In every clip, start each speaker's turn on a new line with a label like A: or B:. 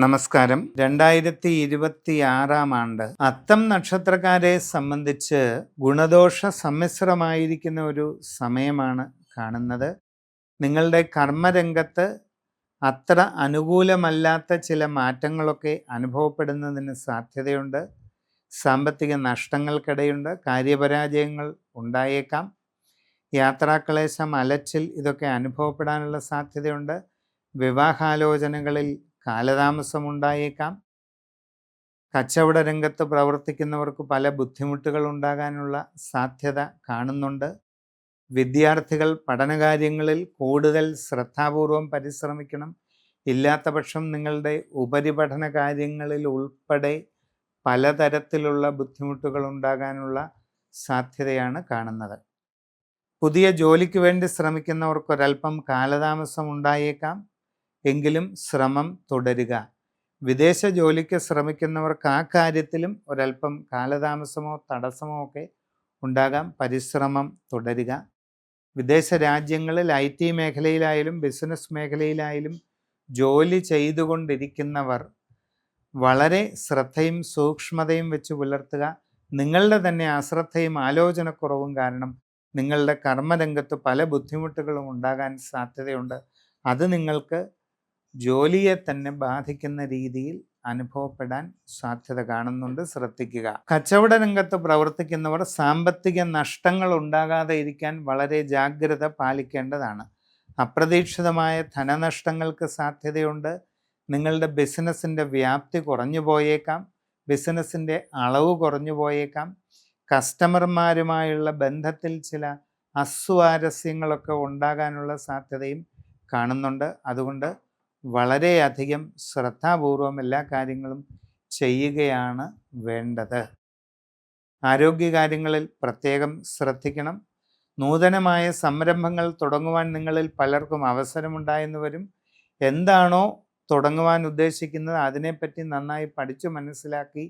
A: നമസ്കാരം. 2026 ആണ്ട് അത്തം നക്ഷത്രക്കാരെ സംബന്ധിച്ച് ഗുണദോഷ സമ്മിശ്രമായിരിക്കുന്ന ഒരു സമയമാണ് കാണുന്നത്. നിങ്ങളുടെ കർമ്മരംഗത്ത് അത്ര അനുകൂലമല്ലാത്ത ചില മാറ്റങ്ങളൊക്കെ അനുഭവപ്പെടുന്നതിന് സാധ്യതയുണ്ട്. സാമ്പത്തിക നഷ്ടങ്ങൾക്കിടയുണ്ട്. കാര്യപരാജയങ്ങൾ ഉണ്ടായേക്കാം. യാത്രാക്ലേശം, അലച്ചിൽ ഇതൊക്കെ അനുഭവപ്പെടാനുള്ള സാധ്യതയുണ്ട്. വിവാഹാലോചനകളിൽ കാലതാമസമുണ്ടായേക്കാം. കച്ചവട രംഗത്ത് പ്രവർത്തിക്കുന്നവർക്ക് പല ബുദ്ധിമുട്ടുകൾ ഉണ്ടാകാനുള്ള സാധ്യത കാണുന്നുണ്ട്. വിദ്യാർത്ഥികൾ പഠനകാര്യങ്ങളിൽ കൂടുതൽ ശ്രദ്ധാപൂർവം പരിശ്രമിക്കണം. ഇല്ലാത്ത പക്ഷം നിങ്ങളുടെ ഉപരിപഠന കാര്യങ്ങളിൽ ഉൾപ്പെടെ പലതരത്തിലുള്ള ബുദ്ധിമുട്ടുകൾ ഉണ്ടാകാനുള്ള സാധ്യതയാണ് കാണുന്നത്. പുതിയ ജോലിക്ക് വേണ്ടി ശ്രമിക്കുന്നവർക്കൊരൽപ്പം കാലതാമസം ഉണ്ടായേക്കാം. എങ്കിലും ശ്രമം തുടരുക. വിദേശ ജോലിക്ക് ശ്രമിക്കുന്നവർക്ക് ആ കാര്യത്തിലും ഒരൽപ്പം കാലതാമസമോ തടസ്സമോ ഒക്കെ ഉണ്ടാകാം. പരിശ്രമം തുടരുക. വിദേശ രാജ്യങ്ങളിൽ IT മേഖലയിലായാലും ബിസിനസ് മേഖലയിലായാലും ജോലി ചെയ്തുകൊണ്ടിരിക്കുന്നവർ വളരെ ശ്രദ്ധയും സൂക്ഷ്മതയും വെച്ച് പുലർത്തുക. നിങ്ങളുടെ തന്നെ അശ്രദ്ധയും ആലോചനക്കുറവും കാരണം നിങ്ങളുടെ കർമ്മരംഗത്ത് പല ബുദ്ധിമുട്ടുകളും ഉണ്ടാകാൻ സാധ്യതയുണ്ട്. അത് നിങ്ങൾക്ക് ജോലിയെ തന്നെ ബാധിക്കുന്ന രീതിയിൽ അനുഭവപ്പെടാൻ സാധ്യത കാണുന്നുണ്ട്. ശ്രദ്ധിക്കുക. കച്ചവട രംഗത്ത് പ്രവർത്തിക്കുന്നവർ സാമ്പത്തിക നഷ്ടങ്ങൾ ഉണ്ടാകാതെ ഇരിക്കാൻ വളരെ ജാഗ്രത പാലിക്കേണ്ടതാണ്. അപ്രതീക്ഷിതമായ ധനനഷ്ടങ്ങൾക്ക് സാധ്യതയുണ്ട്. നിങ്ങളുടെ ബിസിനസ്സിൻ്റെ വ്യാപ്തി കുറഞ്ഞു പോയേക്കാം. ബിസിനസ്സിൻ്റെ അളവ് കുറഞ്ഞു പോയേക്കാം. കസ്റ്റമർമാരുമായുള്ള ബന്ധത്തിൽ ചില അസ്വാരസ്യങ്ങളൊക്കെ ഉണ്ടാകാനുള്ള സാധ്യതയും കാണുന്നുണ്ട്. അതുകൊണ്ട് വളരെയധികം ശ്രദ്ധാപൂർവം എല്ലാ കാര്യങ്ങളും ചെയ്യുകയാണ് വേണ്ടത്. ആരോഗ്യകാര്യങ്ങളിൽ പ്രത്യേകം ശ്രദ്ധിക്കണം. നൂതനമായ സംരംഭങ്ങൾ തുടങ്ങുവാൻ നിങ്ങളിൽ പലർക്കും അവസരമുണ്ടായെന്ന് വരും. എന്താണോ തുടങ്ങുവാൻ ഉദ്ദേശിക്കുന്നത് അതിനെപ്പറ്റി നന്നായി പഠിച്ചു മനസ്സിലാക്കി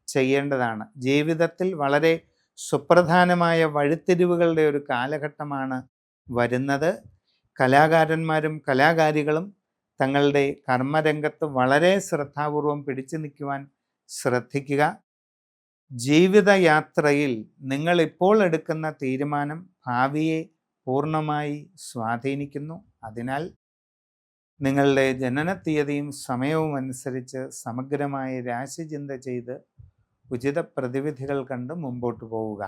A: ചെയ്യേണ്ടതാണ്. ജീവിതത്തിൽ വളരെ സുപ്രധാനമായ വഴിത്തിരിവുകളുടെ ഒരു കാലഘട്ടമാണ് വരുന്നത്. കലാകാരന്മാരും കലാകാരികളും തങ്ങളുടെ കർമ്മരംഗത്ത് വളരെ ശ്രദ്ധാപൂർവം പിടിച്ചു നിൽക്കുവാൻ ശ്രദ്ധിക്കുക. ജീവിതയാത്രയിൽ നിങ്ങളിപ്പോൾ എടുക്കുന്ന തീരുമാനം ഭാവിയെ പൂർണ്ണമായി സ്വാധീനിക്കുന്നു. അതിനാൽ നിങ്ങളുടെ ജനനത്തീയതിയും സമയവും അനുസരിച്ച് സമഗ്രമായ രാശിചിന്ത ചെയ്ത് ഉചിത പ്രതിവിധികൾ കണ്ട് മുമ്പോട്ട് പോവുക.